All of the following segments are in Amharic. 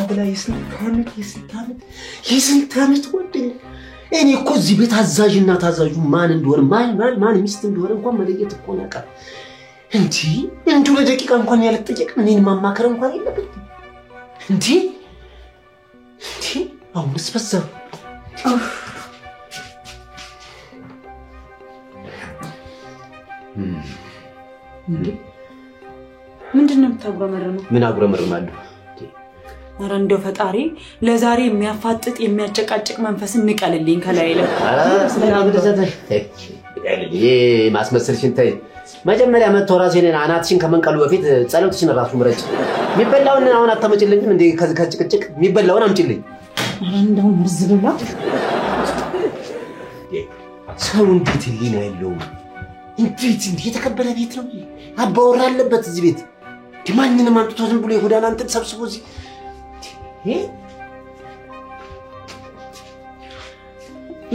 ብላ የስንት ዓመት ወንድኝ እኔ እኮ እዚህ ቤት አዛዥና ታዛዡ ማን እንደሆነ ማን ሚስት እንደሆነ እንኳን መለየት እኮ ያውቃል እንዴ እንደው ለደቂቃ እንኳን ያልተጠየቅ እኔን ማማከር እንኳን የለበት እንዴ አሁንስ በዛ ምንድነው የምታጉረመረመው? ምን አጉረመረማለሁ? ኧረ እንደው ፈጣሪ ለዛሬ የሚያፋጥጥ የሚያጨቃጭቅ መንፈስ እንቀልልኝ ከላይ ላይ ማስመሰልሽን ተይ መጀመሪያ መጥቶ ራሴን አናትሽን ከመንቀሉ በፊት ጸሎትሽን ራሱ ምረጭ የሚበላውን አሁን አታመጭልኝም እንዴ ከጭቅጭቅ የሚበላውን አምጪልኝ ኧረ እንደው ምዝብላ ሰው እንዴት ሊና ያለው እንዴት የተከበረ ቤት ነው አባወራ አለበት እዚህ ቤት ማንንም አምጥቶ ዝም ብሎ ይሁዳን አንተ ሰብስቦ እዚህ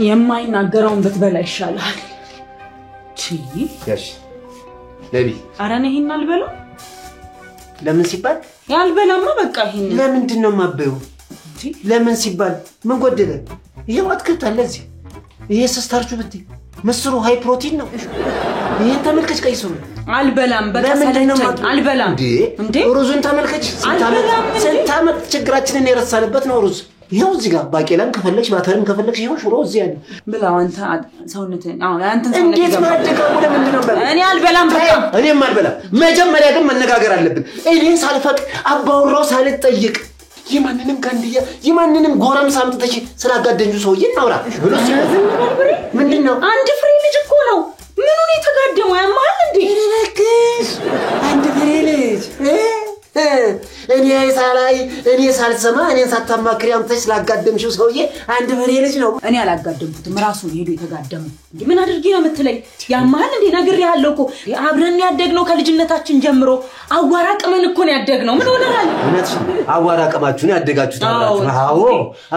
የማይናገረውን ብትበላ ይሻላል ያሽ ነቢ ኧረ እኔ ይሄን አልበላም ለምን ሲባል ያልበላማ በቃ ይሄን ለምንድን ነው ማበዩ ለምን ሲባል ምን ጎደለ ይሄው አትክልት አለ እዚህ ይሄ ስታርቹ ብትይ መስሩ ሃይ ፕሮቲን ነው ይሄን ተመልከች ቀይሶ አልበላም በቃ ሰለቸኝ አልበላም እንዴ ሩዙን ተመልከች ስንታመት ችግራችንን የረሳንበት ነው ሩዝ ይሄው እዚህ ጋር ባቄላም ከፈለግሽ ባተርም ከፈለግሽ ይሄው ሽሮ እዚህ ያለ ብላው አንተ ሰውነትን አንተን ሰውነት እንዴት ማደቀው ለምንድን ነው እኔ አልበላም በቃ እኔም አልበላም መጀመሪያ ግን መነጋገር አለብን እኔን ሳልፈቅ አባወራው ሳልጠይቅ የማንንም ጋንዲያ የማንንም ጎረም ሳምጥተሽ ስላጋደኙ ሰውዬ እናውራ ምንድነው አንድ ፍሬ ልጅ እኮ ነው ምኑን የተጋደመው ያማል እንዴ እረክሽ አንድ ፍሬ ልጅ እኔ ሳላይ እኔ ሳልሰማ እኔ ሳታማክሪ አምጥተሽ ስላጋደምሽው ሰውዬ አንድ ፍሬ ልጅ ነው እኔ አላጋደምኩትም ራሱ ሄዶ የተጋደመው እንዴ ምን አድርጊ ነው የምትለኝ ያማል እንዴ ነግሬሃለሁ እኮ አብረን ያደግነው ከልጅነታችን ጀምሮ አዋራቅመን እኮ ነው ያደግነው ምን ሆነናል እውነት አዋራቅማችሁን ያደጋችሁት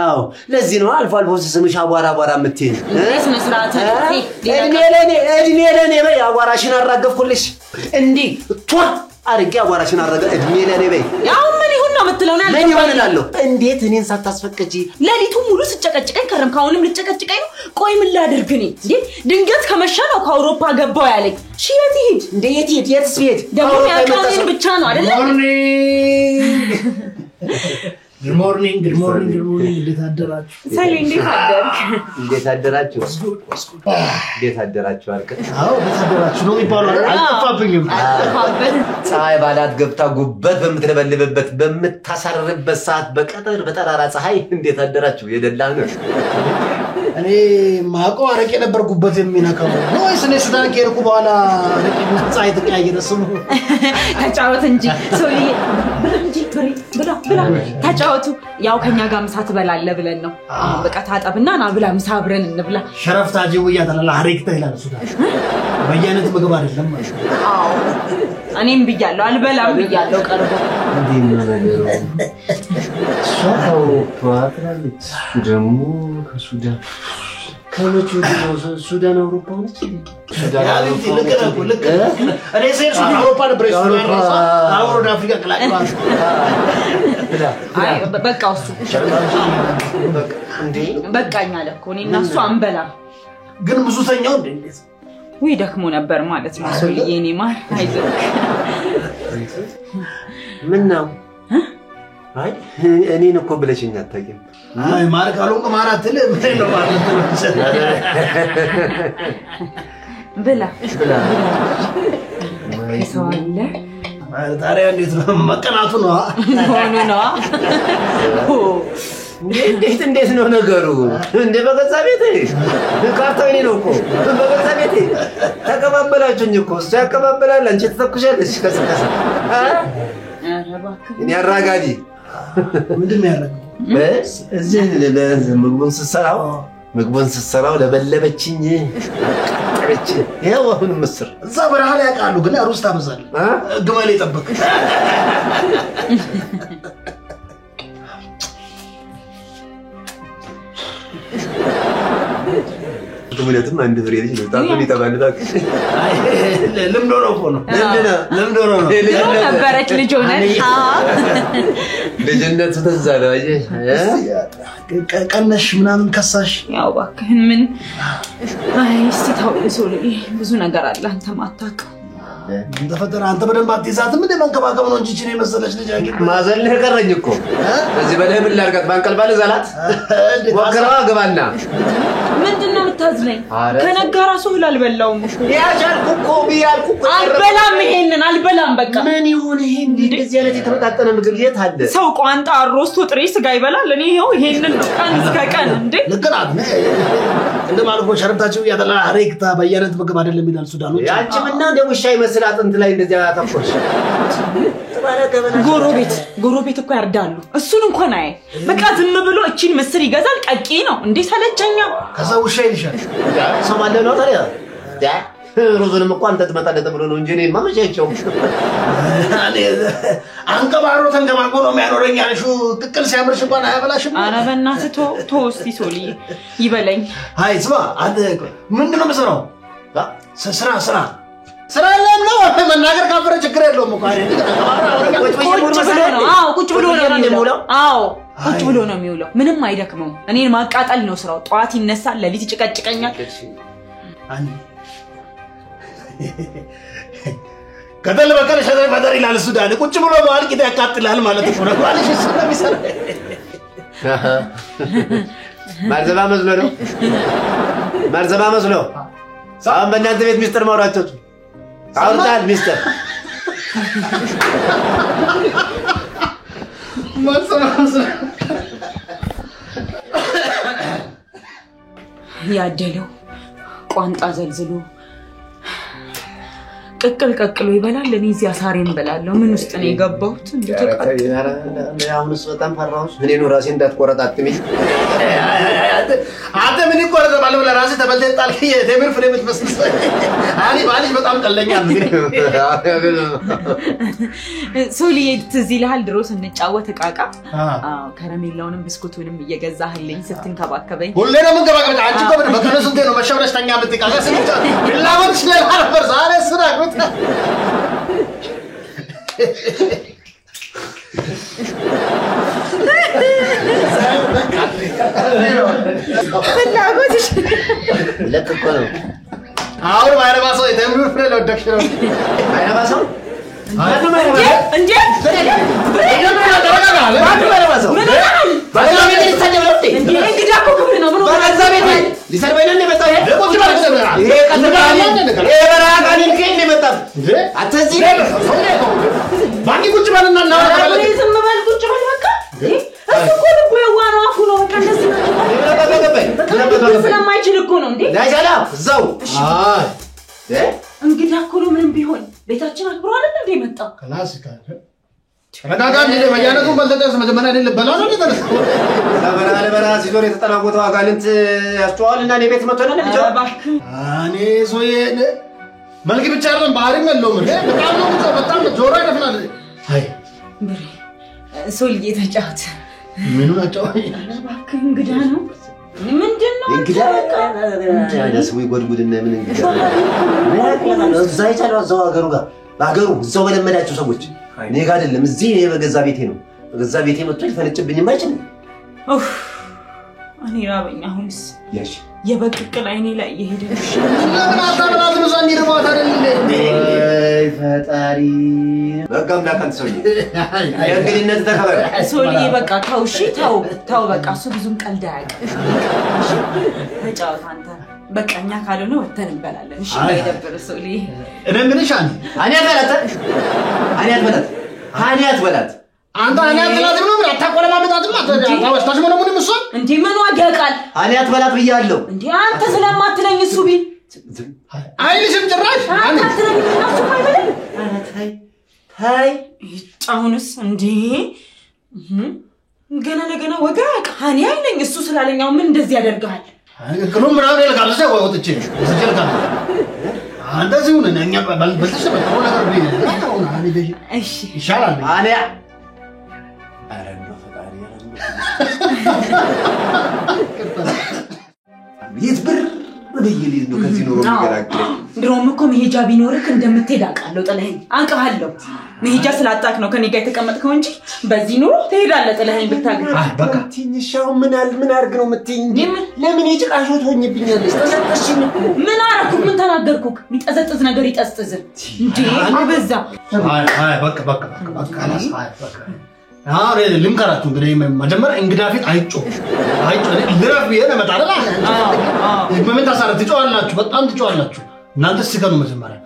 አዎ ለዚህ ነው አልፎ አልፎ ስምሽ አዋራ የምትይኝ ስነ ስርዓት እድሜ ለኔ በይ አዋራሽን አራገፍኩልሽ እንዴ ቷ አርጌ አዋራሽን አረጋ እድሜ ለኔ በይ ያው ምን ይሁን ነው የምትለውና ምን ይሆንላለሁ እንዴት እኔን ሳታስፈቅጂ ለሊቱ ሙሉ ስጨቀጭቀኝ ከረም ካሁንም ልጨቀጭቀኝ ነው ቆይ ምን ላድርግ እኔ እንዴ ድንገት ከመሻ ነው ከአውሮፓ ገባው ያለኝ ሽየት ይሄድ እንዴ የትስ ቤት ደግሞ ያቃውን ብቻ ነው አይደል Good morning. እንዴት አደራችሁ? ሰሌ እንዴት አደራችሁ? እንዴት አደራችሁ አልከ? አዎ እንዴት አደራችሁ ነው የሚባለው አልጠፋብኝም። ፀሐይ ባላት ገብታ ጉበት በምትለበልብበት በምታሳርርበት ሰዓት በቀጠር በጠራራ ፀሐይ እንዴት አደራችሁ የደላነ እኔ ማቆ አረቄ ነበር ጉበት የሚነካው ነው ወይስ እኔ ሱዳን ከሄድኩ በኋላ አረቄና ፀሐይ ተቀያየረ ስሙ ተጫወት እንጂ ሶልዬ ብላ ተጫወቱ ያው ከኛ ጋር ምሳ ትበላለ ብለን ነው አሁን በቃ ታጠብና ና ብላ ምሳ አብረን እንብላ ሸረፍታ ጂውያ ተላላ አረቄ ይላል ሱዳን በየአይነት ምግብ አይደለም ማለት አዎ እኔም ብያለሁ አልበላም ብያለሁ ቀርቦ እንዴ ነው ነገሩ አውሮፓ ትላለች ደግሞ ከሱዳን ከመቼ ነው ሱዳን አውሮፓ ነች ሱዳን አውሮፓ ልክ እኔ ሴት ሱዳን አውሮፓ ነበር ሱዳን አውሮፓ አፍሪካ ክላክላ አይ በቃ እሱ እንዴ በቃኛ ለኮ እኔና እሱ አንበላ ግን ብዙ ተኛው እንዴ ወይ ደክሞ ነበር ማለት ነው ሶልዬ እኔ ማር አይዞህ ምን ነው አይ እኔን እኮ ብለሽኝ አታውቂም አይ ማርካሉ ማራትል ምን ነው ማለት ነው ብላ ከሰዋለ ታዲያ እንዴት ነው መቀናቱ ነው እንዴት ነው ነገሩ እንዴ በገዛ ቤቴ ካርታው ነው እኮ በገዛ ቤቴ ተቀባበላችሁኝ እኮ እሱ ያቀባበላል አንቺ ተተኩሻለሽ ከሰከሰ እኔ አራጋዲ ምንድነው ያደረገው እዚህ ምግቡን ስሰራው ለበለበችኝ ቀረች ይሄው አሁን ምስር እዛ በረሃ ላይ ያቃሉ ግን ሩስ ታበዛል ግመሌ ጠበቅ ምክንያቱም አንድ ፍሬ ልጅ ነው ታቆ ሊተባልባክ አይ ልምዶ ነው እኮ ነው ልምዶ ነው ነበረች ልጅ ሆነ ልጅነት ተዛለ አየህ ቀነሽ ምናምን ከሳሽ ያው እባክህን ምን አይ እስቲ ታውቁ ብዙ ነገር አለ አንተ ማታውቀው ተፈጠረ አንተ በደንብ አትይዛትም እንደ መንከባከብ ነው እንጂ እቺ ነው መሰለሽ ልጅ አግኝ ማዘልህ ቀረኝ እኮ በዚህ በላይ ምን ላርጋት ማንቀልባለ ዛላት ወከራ ገባና ምንድነው የምታዝለኝ ከነጋ ራሱ ህላል በላው ያቻልኩ እኮ ቢያልኩ አልበላም ይሄንን አልበላም በቃ ምን ይሁን ይሄ እንደዚህ አይነት የተመጣጠነ ምግብ የት አለ ሰው ቋንጣ ሮስቶ ጥሬ ስጋ ይበላል እኔ ይሄንን ነው ቀን እስከ ቀን እንዴ ለቀናት እንደማልኩ ሸርብታችሁ ያተላ አሬክታ በየአይነት ምግብ አይደለም ይላል ሱዳኖች ያቺ ምንና እንደ ውሻ ይመስል አጥንት ላይ እንደዚህ አታፈሽ ጎረቤት እኮ ያርዳሉ እሱን እንኳን አይ በቃ ዝም ብሎ እቺን ምስር ይገዛል ቀቂ ነው እንዴ ሰለቸኛ ከዛ ውሻ ይልሻል ሰው ማለት ነው ታዲያ ሮዝንም እኮ አንተ ትመጣለህ ተብሎ ነው እንጂ እኔ ማመቻቸው አንቀባሮ ተንገባጎ ነው የሚያኖረኝ አልሹ ቅቅል ሲያምርሽ እንኳን አያበላሽም ኧረ በእናትህ ቶስቲ ሶሊ ይበለኝ አይ ስማ አንተ ምንድነው የምሰራው ስራ ለምን ነው መናገር ካፈረ ችግር የለውም እኮ ቁጭ ብሎ ነው የሚውለው ምንም አይደክመው እኔን ማቃጠል ነው ስራው ጧት ይነሳል ለሊት ይጭቀጭቀኛል ከተል በቀለ ሸዘር ፈጠር ይላል ሱዳን ቁጭ ብሎ ማልቂት ያቃጥላል ማለት ነው ባልሽ ስለሚሰራ ማርዘባ መስሎ ሳም በእናንተ ቤት ሚስጥር ማውራቸው አውርታል ሚስጥር ያደለው ቋንጣ ዘልዝሎ ቅቅል ቀቅሎ ይበላል እኔ እዚያ ሳሬን በላለው ምን ውስጥ ነው የገባሁት እንዴ ተቃጠለ አሁንስ በጣም ፈራሁሽ እኔ ነው ራሴ እንዳትቆረጣጥሚ አንተ ምን ይቆረጥ ባለው ለራሴ ተበልተህ ጣልክ የቴምር ፍሬ የምትመስል አኒ ባልሽ በጣም ቀለኛል ሶሊ ትዝ ይልሃል ድሮ ስንጫወት ዕቃቃ ከረሜላውንም ብስኩቱንም እየገዛህልኝ ስትንከባከበኝ ሁሌ ነው መንከባከብ አንቺ እኮ በቀን ስንቴ ነው መሸብረሽ ተኛ የምትቃቃ ስንት ቢላወት ስለላ ነበር ዛሬ ስራቁት ፍላጎትሽ ለጥቆ ነው አሁን ማይረባሰው የተምሩ ፍሬ ለወደክሽ ነው ማይረባሰው እንዴ እንግዳ እኮ ነው ምንም ቢሆን ቤታችን አክብሮ አይደል እንዴ መጣ ክላሲካ ረጋጋም ይሄ በያነቱን በልተቀስ መጀመሪያ አይደል በላው ነው ተነስ ለበራ ሲዞር የተጠናወተው አጋንንት ያስተዋልና እኔ ቤት መጥቶ ነው ልጅ እኔ ሶዬ መልክ ብቻ አይደለም ባህሪም የለውም እንዴ በጣም ነው ጆሮ ይደፍናል አይ ብሬ ሶልዬ ተጫወተ ምኑ ናቸው እባክህ እንግዳ ነው ምንድነው እንግዳ ያነስ ወይ ጎድጉድና ምን እንግዳ እዛይ ታለው እዛው አገሩ ጋር ባገሩ እዛው በለመዳቸው ሰዎች እኔ ጋር አይደለም እዚህ በገዛ ቤቴ ነው በገዛ ቤቴ መጥቶ ይፈነጭብኝ ማይችል ኦፍ እኔ ራበኝ አሁንስ ያሽ የበቅቅል አይኔ ላይ ይሄድሽ ለምን አታበላት ነው ዘንድ ይርባታ አይደል አይ ፈጣሪ በቃም ዳካን ሰውዬ የእንግዲነት ተከበረ ሶልዬ በቃ ታውሺ ታው በቃ እሱ ብዙም ቀልድ አያውቅም ተጫወት አንተ በቃኛ ካልሆነ ወተን እንበላለን እሺ ባይደብር ሶልዬ እኔ ምንሽ አኒያት በላት አንተ አኒያት በላት ነው ምን አታቆለማመጣትም አታወስታሽ ምን ምን ምሰል እንዴ ምን ዋጋቃል አኒያት በላት ብያለሁ እንዴ አንተ ስለማትለኝ እሱ ቢል አይልሽም ጭራሽ አንተ ስለኝ እሱ አይበለም ኧረ ታይ ይጣውንስ እንዴ ገና ለገና ወጋቅ አኒ አይለኝ እሱ ስላለኛው ምን እንደዚህ ያደርጋል ግሩም ምናምን ይልካል ሰው ወጥቼ ስለካ እንደዚህ ሆነ እኛ በልተሽ በጥሩ ነገር ቢሆን አኒ በጂ እሺ ይሻላል አኒያ ኧረ እንደው ፈጣሪ ይትብር ወደየሊዝ ነው ከዚህ ኑሮ የሚገላግል ድሮም እኮ መሄጃ ቢኖርክ እንደምትሄድ አውቃለሁ ጥለኸኝ አንቀሃለሁ መሄጃ ስላጣክ ነው ከኔ ጋር የተቀመጥከው እንጂ በዚህ ኑሮ ትሄዳለህ ጥለኸኝ ብታገኝ በቃ ትንሽው ምን አርግ ነው የምትይኝ ለምን የጭቃሾት ሆኝብኛለሽ ተሰጥሽኝ ምን አረኩ ምን ተናገርኩክ የሚጠዘጥዝ ነገር ይጠዝጥዝ እንዴ አበዛ አይ በቃ አላስ አይ በቃ አሬ ልምከራችሁ እንግዲህ መጀመሪያ እንግዳ ፊት አይጮ ልረፍ ይሄን መጣላ በምን ታሳረ ትጮዋላችሁ በጣም ትጮዋላችሁ እናንተ ሲከኑ መጀመሪያ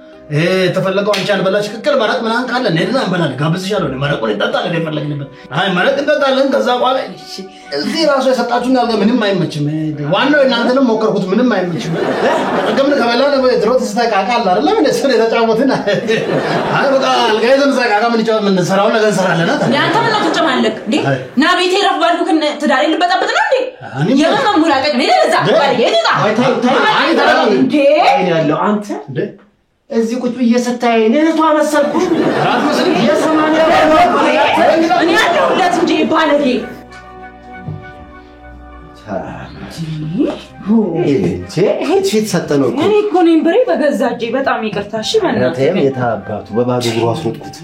ተፈለገው አንቺ አልበላሽ ክክል ማረቅ ምናን ካለ ነድና እንበላል ጋብዝሻለሁ ማረቁን እንጠጣለን የፈለግንበት አይ ማረቅ እንጠጣለን ከዛ በኋላ እዚህ ራሱ የሰጣችሁኝ አልጋ ምንም አይመችም ዋናው እናንተንም ሞከርኩት ምንም አይመችም ተቀምጥ ከበላን ድሮት ተስተካካል አይደል ምን እሱ ተጫወትና አይ በቃ አልጋ ይዘን ተስተካካ ምን ይጫወት ምን ሰራው ነገር እንሰራለን ያንተ ምን ነው ተጨማለክ እንዴ ና ቤቴ ረፍ ባልኩክ ትዳሬ ልበጣበት ነው እንዴ የማን ሙላቀቅ ነው ለዛ ባል ይሄዳ አይ ተረጋጋ እንዴ ያለው አንተ እንዴ እዚህ ቁጭ በየሰታዬ ነህቷ መሰልኩሽ ራስ መስል የሰማንያ እኔ ያለሁለት እንጂ ባለጌ ሄድ ፊት ሰጠነው እኔ እኮ ነኝ ብሬ በገዛጄ በጣም ይቅርታ እሺ በእናትህ የታባቱ በባዶ እግሩ አስወጥኩት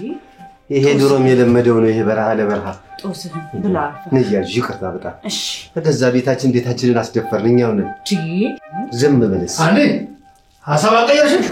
ይሄ ድሮም የለመደው ነው ይሄ በረሃ ለበረሃ ጦስህን ብላ ነያጅ ይቅርታ በጣም እሺ በገዛ ቤታችንን አስደፈርንኛው ነው ዝም ብለስ አንዴ ሐሳብ አቀየርሽ